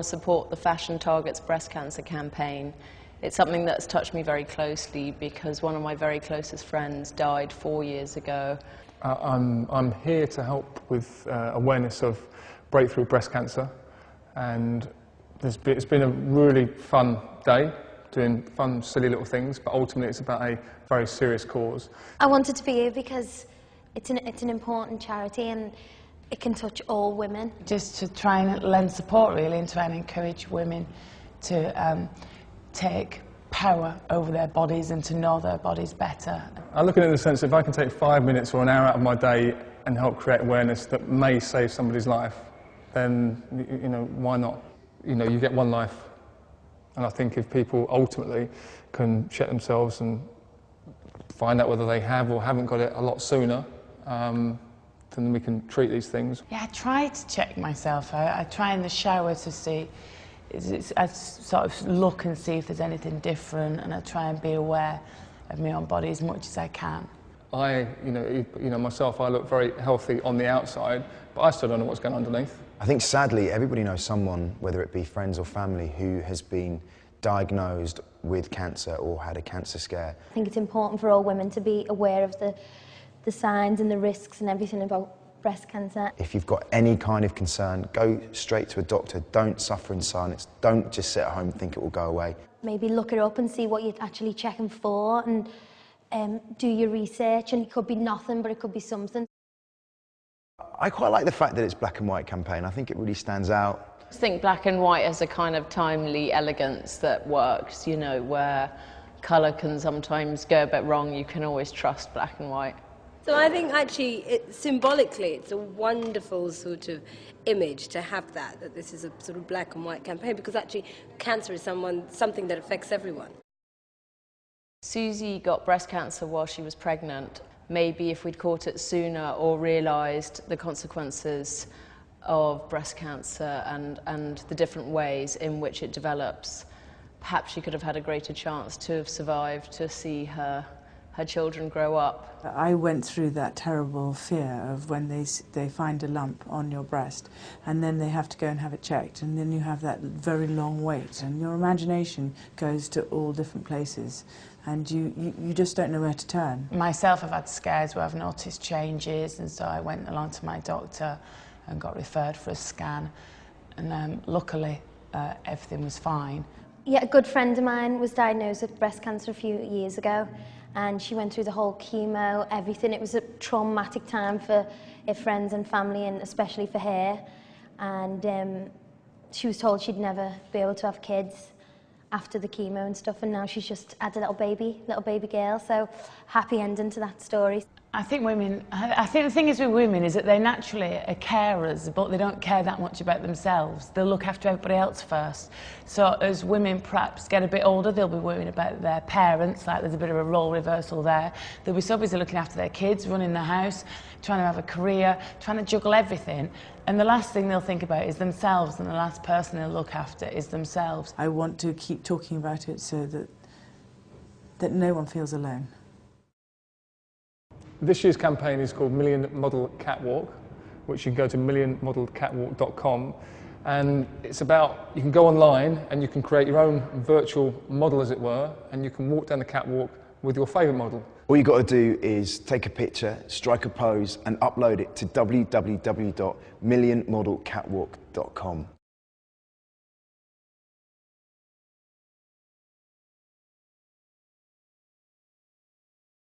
support the Fashion Targets breast cancer campaign. It's something that's touched me very closely because one of my very closest friends died 4 years ago. I'm here to help with awareness of breakthrough breast cancer, and it's been a really fun day, doing fun, silly little things, but ultimately it's about a very serious cause. I wanted to be here because it's an important charity and it can touch all women. Just to try and lend support really and try and encourage women to take power over their bodies and to know their bodies better. I look at it in the sense if I can take 5 minutes or an hour out of my day and help create awareness that may save somebody's life, then, you know, why not? You know, you get one life. And I think if people ultimately can check themselves and find out whether they have or haven't got it a lot sooner, then we can treat these things. Yeah, I try to check myself. I try in the shower to see, I sort of look and see if there's anything different, and I try and be aware of my own body as much as I can. You know, myself, I look very healthy on the outside, but I still don't know what's going on underneath. I think sadly everybody knows someone, whether it be friends or family, who has been diagnosed with cancer or had a cancer scare. I think it's important for all women to be aware of the signs and the risks and everything about breast cancer. If you've got any kind of concern, go straight to a doctor. Don't suffer in silence. Don't just sit at home and think it will go away. Maybe look it up and see what you're actually checking for, and do your research, and it could be nothing, but it could be something. I quite like the fact that it's black and white campaign. I think it really stands out. I think black and white has a kind of timely elegance that works, you know, where colour can sometimes go a bit wrong. You can always trust black and white. So I think actually, symbolically, it's a wonderful sort of image to have that this is a sort of black and white campaign, because actually cancer is something that affects everyone. Susie got breast cancer while she was pregnant. Maybe if we'd caught it sooner or realised the consequences of breast cancer and the different ways in which it develops, perhaps she could have had a greater chance to have survived to see her children grow up. I went through that terrible fear of when they find a lump on your breast and then they have to go and have it checked, and then you have that very long wait and your imagination goes to all different places and you just don't know where to turn. Myself, I've had scares where I've noticed changes, and so I went along to my doctor and got referred for a scan, and luckily everything was fine. Yeah, a good friend of mine was diagnosed with breast cancer a few years ago, and she went through the whole chemo, everything. It was a traumatic time for her friends and family, and especially for her. And she was told she'd never be able to have kids after the chemo and stuff, and now she's just had a little baby girl. So happy ending to that story. I think the thing is with women is that they naturally are carers, but they don't care that much about themselves. They'll look after everybody else first. So as women perhaps get a bit older, they'll be worrying about their parents, like there's a bit of a role reversal there. They'll be so busy looking after their kids, running the house, trying to have a career, trying to juggle everything. And the last thing they'll think about is themselves, and the last person they'll look after is themselves. I want to keep talking about it so that no one feels alone. This year's campaign is called Million Model Catwalk, which you can go to millionmodelcatwalk.com, and it's about, you can go online and you can create your own virtual model, as it were, and you can walk down the catwalk with your favourite model. All you've got to do is take a picture, strike a pose and upload it to www.millionmodelcatwalk.com.